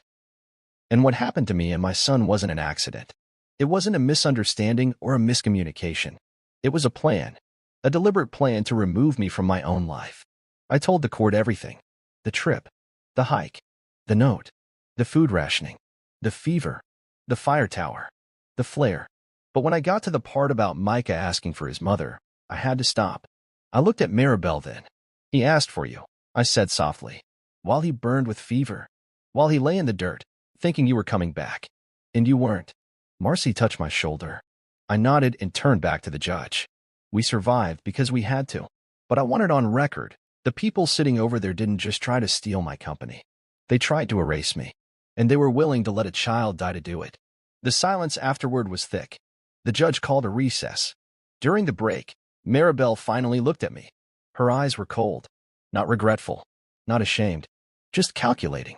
"And what happened to me and my son wasn't an accident. It wasn't a misunderstanding or a miscommunication. It was a plan, a deliberate plan to remove me from my own life." I told the court everything. The trip, the hike, the note, the food rationing, the fever, the fire tower, the flare. But when I got to the part about Micah asking for his mother, I had to stop. I looked at Maribel then. "He asked for you," I said softly, "while he burned with fever, while he lay in the dirt, thinking you were coming back. And you weren't." Marcy touched my shoulder. I nodded and turned back to the judge. "We survived because we had to. But I want it on record. The people sitting over there didn't just try to steal my company. They tried to erase me. And they were willing to let a child die to do it." The silence afterward was thick. The judge called a recess. During the break, Maribel finally looked at me. Her eyes were cold. Not regretful. Not ashamed. Just calculating.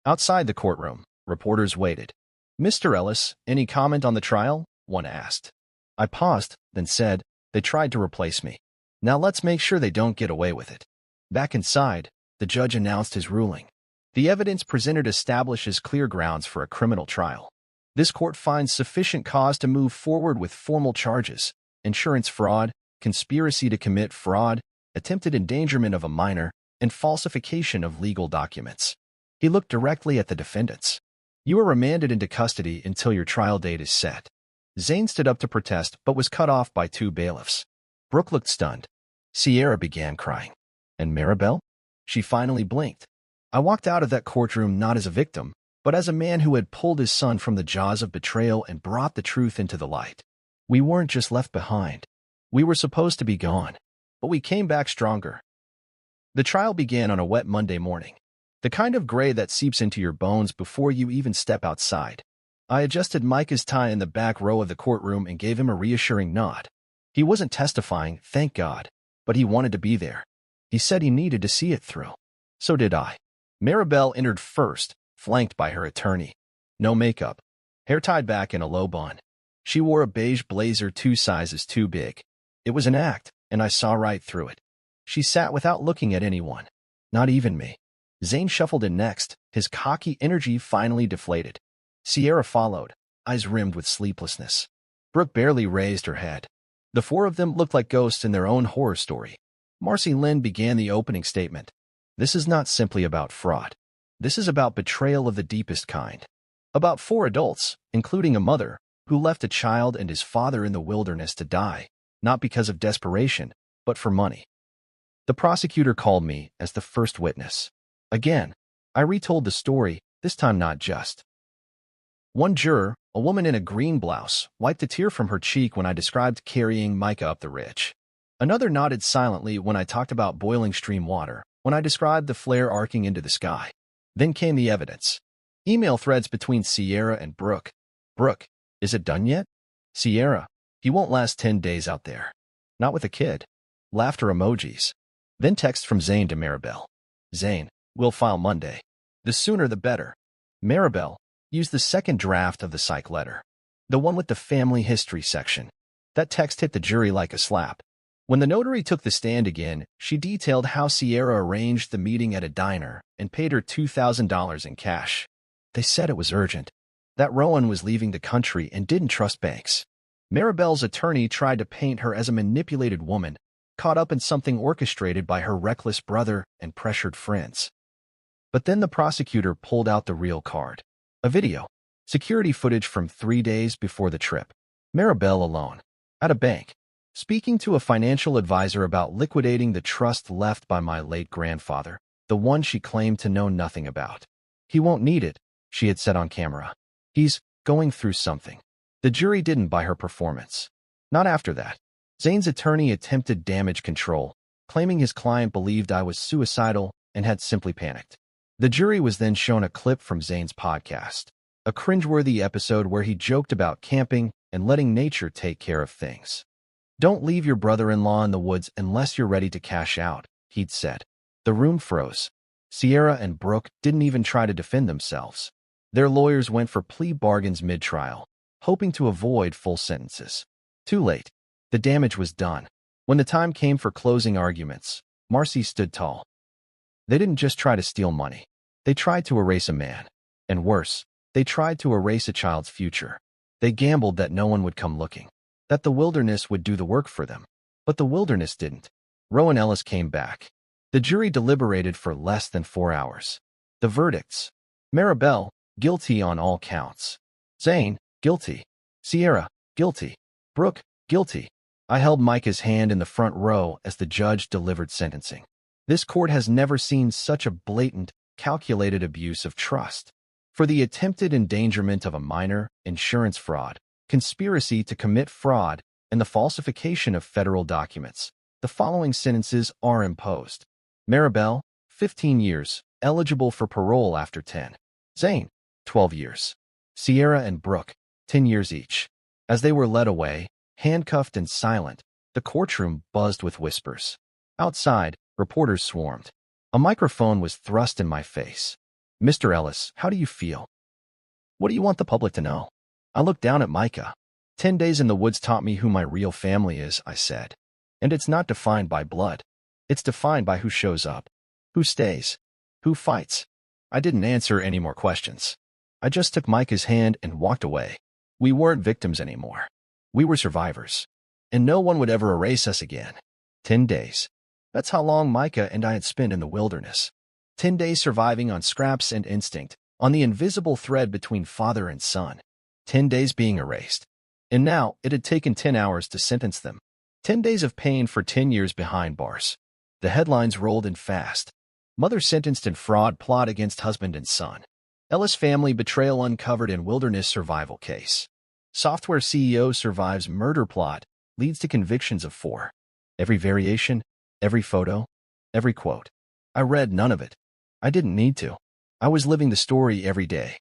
Outside the courtroom, reporters waited. "Mr. Ellis, any comment on the trial?" one asked. I paused, then said, "They tried to replace me. Now let's make sure they don't get away with it." Back inside, the judge announced his ruling. "The evidence presented establishes clear grounds for a criminal trial. This court finds sufficient cause to move forward with formal charges: insurance fraud, conspiracy to commit fraud, attempted endangerment of a minor, and falsification of legal documents." He looked directly at the defendants. "You are remanded into custody until your trial date is set." Zane stood up to protest but was cut off by two bailiffs. Brooke looked stunned. Sierra began crying. And Maribel? She finally blinked. I walked out of that courtroom not as a victim, but as a man who had pulled his son from the jaws of betrayal and brought the truth into the light. We weren't just left behind. We were supposed to be gone, but we came back stronger. The trial began on a wet Monday morning, the kind of gray that seeps into your bones before you even step outside. I adjusted Micah's tie in the back row of the courtroom and gave him a reassuring nod. He wasn't testifying, thank God, but he wanted to be there. He said he needed to see it through. So did I. Maribel entered first, flanked by her attorney. No makeup, hair tied back in a low bun. She wore a beige blazer 2 sizes too big. It was an act, and I saw right through it. She sat without looking at anyone, not even me. Zane shuffled in next, his cocky energy finally deflated. Sierra followed, eyes rimmed with sleeplessness. Brooke barely raised her head. The four of them looked like ghosts in their own horror story. Marcy Lynn began the opening statement. "This is not simply about fraud. This is about betrayal of the deepest kind. About 4 adults, including a mother, who left a child and his father in the wilderness to die, not because of desperation, but for money." The prosecutor called me as the first witness. Again, I retold the story, this time not just. One juror, a woman in a green blouse, wiped a tear from her cheek when I described carrying Micah up the ridge. Another nodded silently when I talked about boiling stream water, when I described the flare arcing into the sky. Then came the evidence. Email threads between Sierra and Brooke. "Brooke, is it done yet?" Sierra, "He won't last 10 days out there. Not with a kid." Laughter emojis. Then text from Zane to Maribel. "Zane, we'll file Monday. The sooner the better." Maribel, "Use the second draft of the psych letter. The one with the family history section." That text hit the jury like a slap. When the notary took the stand again, she detailed how Sierra arranged the meeting at a diner and paid her $2,000 in cash. They said it was urgent, that Rowan was leaving the country and didn't trust banks. Maribel's attorney tried to paint her as a manipulated woman, caught up in something orchestrated by her reckless brother and pressured friends. But then the prosecutor pulled out the real card. A video. Security footage from 3 days before the trip. Maribel alone. At a bank. Speaking to a financial advisor about liquidating the trust left by my late grandfather, the one she claimed to know nothing about. He won't need it, she had said on camera. He's going through something. The jury didn't buy her performance. Not after that. Zane's attorney attempted damage control, claiming his client believed I was suicidal and had simply panicked. The jury was then shown a clip from Zane's podcast, a cringeworthy episode where he joked about camping and letting nature take care of things. Don't leave your brother-in-law in the woods unless you're ready to cash out, he'd said. The room froze. Sierra and Brooke didn't even try to defend themselves. Their lawyers went for plea bargains mid-trial, hoping to avoid full sentences. Too late. The damage was done. When the time came for closing arguments, Marcy stood tall. They didn't just try to steal money. They tried to erase a man. And worse, they tried to erase a child's future. They gambled that no one would come looking, that the wilderness would do the work for them. But the wilderness didn't. Rowan Ellis came back. The jury deliberated for less than 4 hours. The verdicts: Maribel, guilty on all counts. Zane, guilty. Sierra, guilty. Brooke, guilty. I held Micah's hand in the front row as the judge delivered sentencing. This court has never seen such a blatant, calculated abuse of trust. For the attempted endangerment of a minor, insurance fraud, conspiracy to commit fraud, and the falsification of federal documents, the following sentences are imposed. Maribel, 15 years, eligible for parole after 10. Zane, 12 years. Sierra and Brooke, 10 years each. As they were led away, handcuffed and silent, the courtroom buzzed with whispers. Outside, reporters swarmed. A microphone was thrust in my face. Mr. Ellis, how do you feel? What do you want the public to know? I looked down at Micah. 10 days in the woods taught me who my real family is, I said. And it's not defined by blood. It's defined by who shows up, who stays, who fights. I didn't answer any more questions. I just took Micah's hand and walked away. We weren't victims anymore. We were survivors. And no one would ever erase us again. 10 days. That's how long Micah and I had spent in the wilderness. 10 days surviving on scraps and instinct, on the invisible thread between father and son. 10 days being erased. And now it had taken 10 hours to sentence them. 10 days of pain for 10 years behind bars. The headlines rolled in fast. Mother sentenced in fraud plot against husband and son. Ellis family betrayal uncovered in wilderness survival case. Software CEO survives murder plot, leads to convictions of 4. Every variation, every photo, every quote. I read none of it. I didn't need to. I was living the story every day.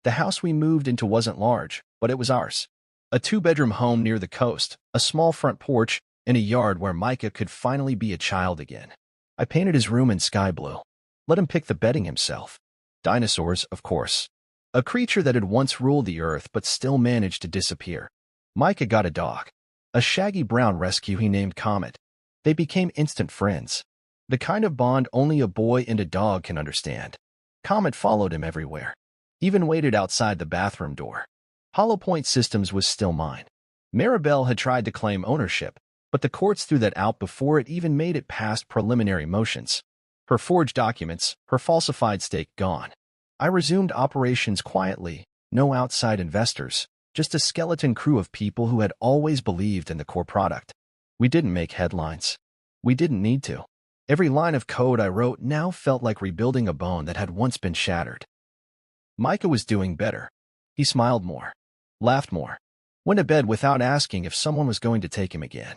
The house we moved into wasn't large, but it was ours. A 2-bedroom home near the coast, a small front porch, and a yard where Micah could finally be a child again. I painted his room in sky blue. Let him pick the bedding himself. Dinosaurs, of course. A creature that had once ruled the earth but still managed to disappear. Micah got a dog. A shaggy brown rescue he named Comet. They became instant friends. The kind of bond only a boy and a dog can understand. Comet followed him everywhere. Even waited outside the bathroom door. Hollow Point Systems was still mine. Maribel had tried to claim ownership, but the courts threw that out before it even made it past preliminary motions. Her forged documents, her falsified stake gone. I resumed operations quietly, no outside investors, just a skeleton crew of people who had always believed in the core product. We didn't make headlines. We didn't need to. Every line of code I wrote now felt like rebuilding a bone that had once been shattered. Micah was doing better. He smiled more, laughed more, went to bed without asking if someone was going to take him again.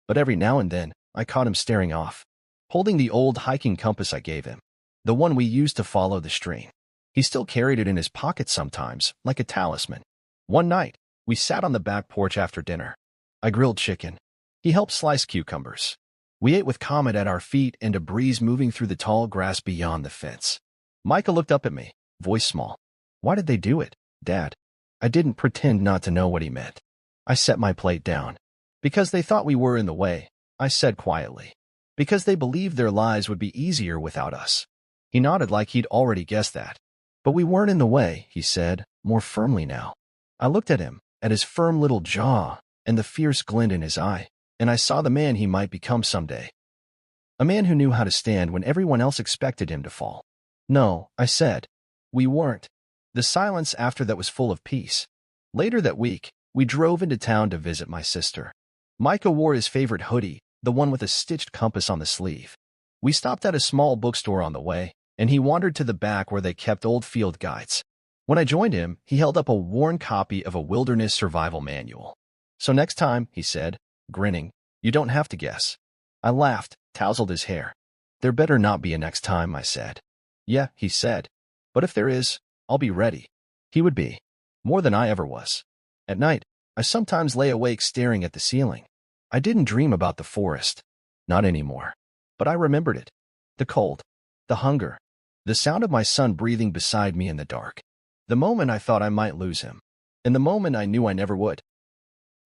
But every now and then, I caught him staring off, holding the old hiking compass I gave him, the one we used to follow the stream. He still carried it in his pocket sometimes, like a talisman. One night, we sat on the back porch after dinner. I grilled chicken. He helped slice cucumbers. We ate with Comet at our feet and a breeze moving through the tall grass beyond the fence. Micah looked up at me, voice small. Why did they do it, Dad? I didn't pretend not to know what he meant. I set my plate down. Because they thought we were in the way, I said quietly. Because they believed their lives would be easier without us. He nodded like he'd already guessed that. But we weren't in the way, he said, more firmly now. I looked at him, at his firm little jaw, and the fierce glint in his eye, and I saw the man he might become someday. A man who knew how to stand when everyone else expected him to fall. No, I said. We weren't. The silence after that was full of peace. Later that week, we drove into town to visit my sister. Micah wore his favorite hoodie, the one with a stitched compass on the sleeve. We stopped at a small bookstore on the way, and he wandered to the back where they kept old field guides. When I joined him, he held up a worn copy of a wilderness survival manual. "So next time," he said, grinning, "you don't have to guess." I laughed, tousled his hair. "There better not be a next time," I said. "Yeah," he said. "But if there is, I'll be ready." He would be. More than I ever was. At night, I sometimes lay awake staring at the ceiling. I didn't dream about the forest. Not anymore. But I remembered it. The cold. The hunger. The sound of my son breathing beside me in the dark. The moment I thought I might lose him. And the moment I knew I never would.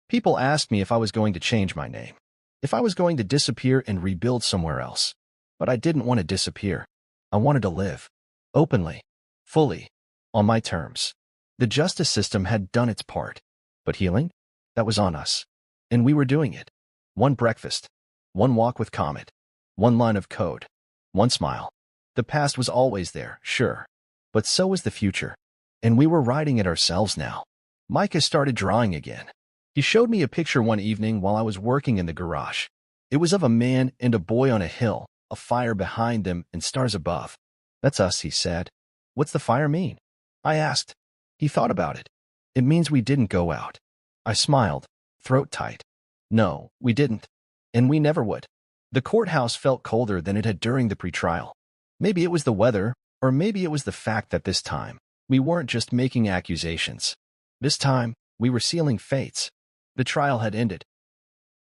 People asked me if I was going to change my name. If I was going to disappear and rebuild somewhere else. But I didn't want to disappear. I wanted to live. Openly. Fully. On my terms. The justice system had done its part. But healing? That was on us. And we were doing it. One breakfast. One walk with Comet. One line of code. One smile. The past was always there, sure. But so was the future. And we were writing it ourselves now. Micah started drawing again. He showed me a picture one evening while I was working in the garage. It was of a man and a boy on a hill, a fire behind them and stars above. "That's us," he said. "What's the fire mean?" I asked. He thought about it. "It means we didn't go out." I smiled, throat tight. "No, we didn't. And we never would." The courthouse felt colder than it had during the pretrial. Maybe it was the weather, or maybe it was the fact that this time, we weren't just making accusations. This time, we were sealing fates. The trial had ended.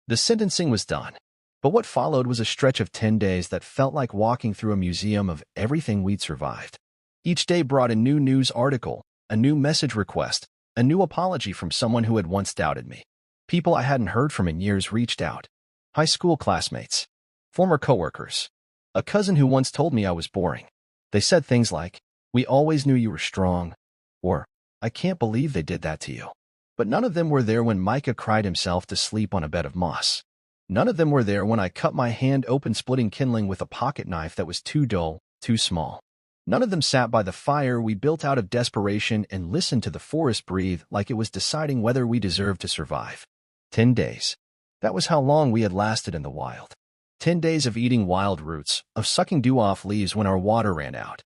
The sentencing was done. But what followed was a stretch of 10 days that felt like walking through a museum of everything we'd survived. Each day brought a new news article, a new message request, a new apology from someone who had once doubted me. People I hadn't heard from in years reached out. High school classmates. Former coworkers. A cousin who once told me I was boring. They said things like, "We always knew you were strong," or, "I can't believe they did that to you." But none of them were there when Micah cried himself to sleep on a bed of moss. None of them were there when I cut my hand open splitting kindling with a pocket knife that was too dull, too small. None of them sat by the fire we built out of desperation and listened to the forest breathe like it was deciding whether we deserved to survive. 10 days. That was how long we had lasted in the wild. 10 days of eating wild roots, of sucking dew off leaves when our water ran out.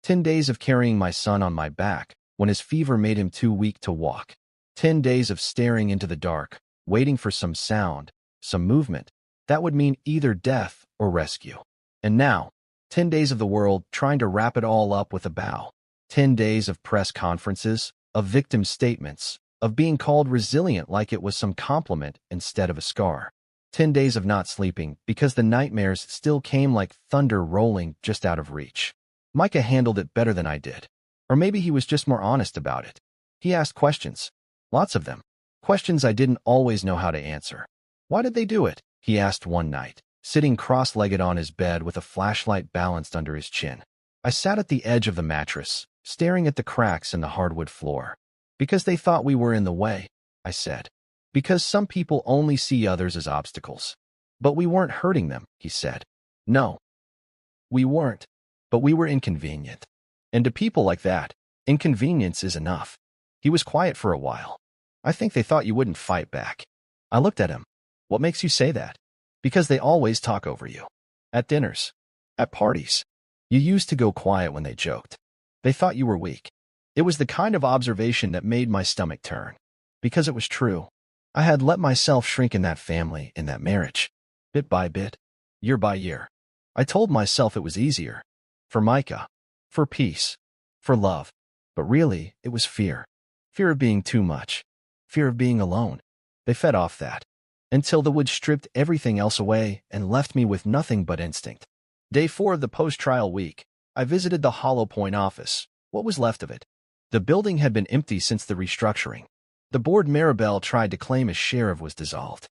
10 days of carrying my son on my back when his fever made him too weak to walk. 10 days of staring into the dark, waiting for some sound, some movement. That would mean either death or rescue. And now, 10 days of the world trying to wrap it all up with a bow. 10 days of press conferences, of victim statements, of being called resilient like it was some compliment instead of a scar. 10 days of not sleeping because the nightmares still came like thunder rolling just out of reach. Micah handled it better than I did. Or maybe he was just more honest about it. He asked questions. Lots of them. Questions I didn't always know how to answer. "Why did they do it?" he asked one night, sitting cross-legged on his bed with a flashlight balanced under his chin. I sat at the edge of the mattress, staring at the cracks in the hardwood floor. "Because they thought we were in the way," I said. "Because some people only see others as obstacles." "But we weren't hurting them," he said. "No, we weren't. But we were inconvenient. And to people like that, inconvenience is enough." He was quiet for a while. "I think they thought you wouldn't fight back." I looked at him. "What makes you say that?" "Because they always talk over you. At dinners. At parties. You used to go quiet when they joked. They thought you were weak." It was the kind of observation that made my stomach turn. Because it was true. I had let myself shrink in that family, in that marriage. Bit by bit. Year by year. I told myself it was easier. For Micah. For peace. For love. But really, it was fear. Fear of being too much. Fear of being alone. They fed off that. Until the woods stripped everything else away and left me with nothing but instinct. Day 4 of the post-trial week, I visited the Hollow Point office. What was left of it? The building had been empty since the restructuring. The board Maribel tried to claim a share of was dissolved.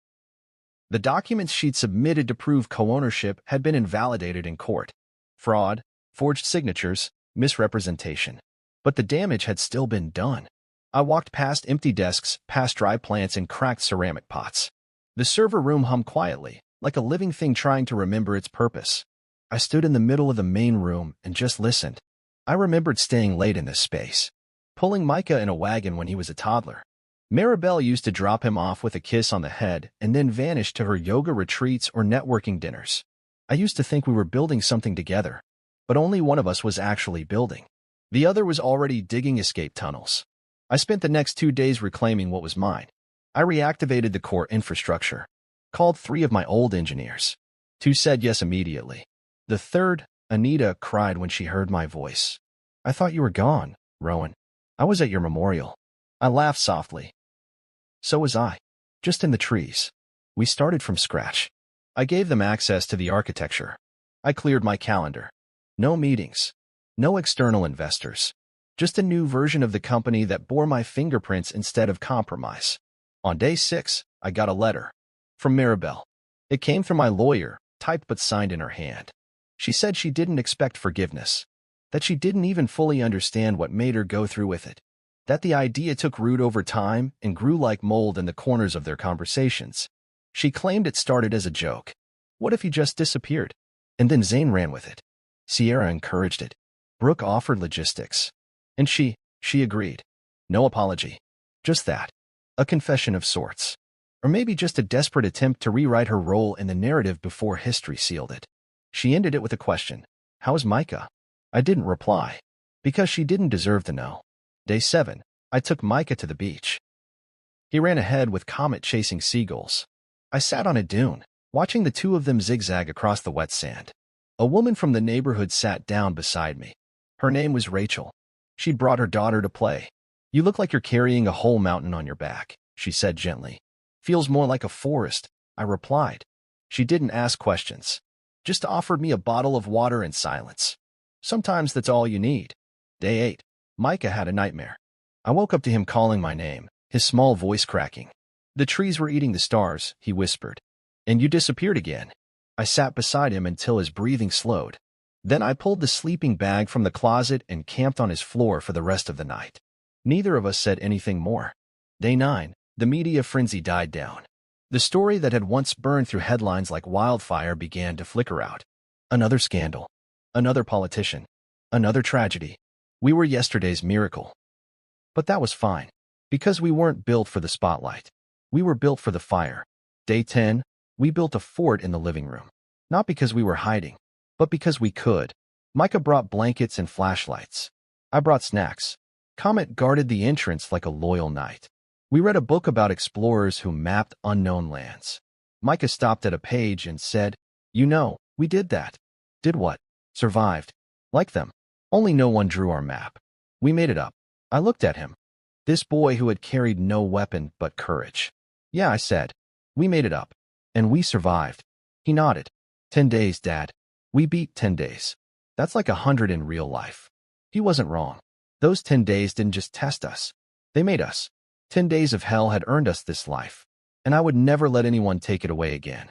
The documents she'd submitted to prove co-ownership had been invalidated in court. Fraud, forged signatures, misrepresentation. But the damage had still been done. I walked past empty desks, past dry plants and cracked ceramic pots. The server room hummed quietly, like a living thing trying to remember its purpose. I stood in the middle of the main room and just listened. I remembered staying late in this space. Pulling Micah in a wagon when he was a toddler. Maribel used to drop him off with a kiss on the head and then vanish to her yoga retreats or networking dinners. I used to think we were building something together, but only one of us was actually building. The other was already digging escape tunnels. I spent the next 2 days reclaiming what was mine. I reactivated the core infrastructure, called 3 of my old engineers. 2 said yes immediately. The third, Anita, cried when she heard my voice. I thought you were gone, Rowan. I was at your memorial. I laughed softly. So was I. Just in the trees. We started from scratch. I gave them access to the architecture. I cleared my calendar. No meetings. No external investors. Just a new version of the company that bore my fingerprints instead of compromise. On day 6, I got a letter. From Maribel. It came through my lawyer, typed but signed in her hand. She said she didn't expect forgiveness. That she didn't even fully understand what made her go through with it. That the idea took root over time and grew like mold in the corners of their conversations. She claimed it started as a joke. What if he just disappeared? And then Zane ran with it. Sierra encouraged it. Brooke offered logistics. And she agreed. No apology. Just that. A confession of sorts. Or maybe just a desperate attempt to rewrite her role in the narrative before history sealed it. She ended it with a question. How is Micah? I didn't reply. Because she didn't deserve to know. Day 7, I took Micah to the beach. He ran ahead with Comet chasing seagulls. I sat on a dune, watching the 2 of them zigzag across the wet sand. A woman from the neighborhood sat down beside me. Her name was Rachel. She'd brought her daughter to play. You look like you're carrying a whole mountain on your back, she said gently. Feels more like a forest, I replied. She didn't ask questions. Just offered me a bottle of water in silence. Sometimes that's all you need. Day 8. Micah had a nightmare. I woke up to him calling my name, his small voice cracking. The trees were eating the stars, he whispered. And you disappeared again. I sat beside him until his breathing slowed. Then I pulled the sleeping bag from the closet and camped on his floor for the rest of the night. Neither of us said anything more. Day 9. The media frenzy died down. The story that had once burned through headlines like wildfire began to flicker out. Another scandal. Another politician. Another tragedy. We were yesterday's miracle. But that was fine. Because we weren't built for the spotlight. We were built for the fire. Day 10. We built a fort in the living room. Not because we were hiding, but because we could. Micah brought blankets and flashlights. I brought snacks. Comet guarded the entrance like a loyal knight. We read a book about explorers who mapped unknown lands. Micah stopped at a page and said, You know, we did that. Did what? Survived. Like them. Only no one drew our map. We made it up. I looked at him. This boy who had carried no weapon but courage. Yeah, I said. We made it up. And we survived. He nodded. 10 days, Dad. We beat 10 days. That's like 100 in real life. He wasn't wrong. Those 10 days didn't just test us. They made us. 10 days of hell had earned us this life. And I would never let anyone take it away again.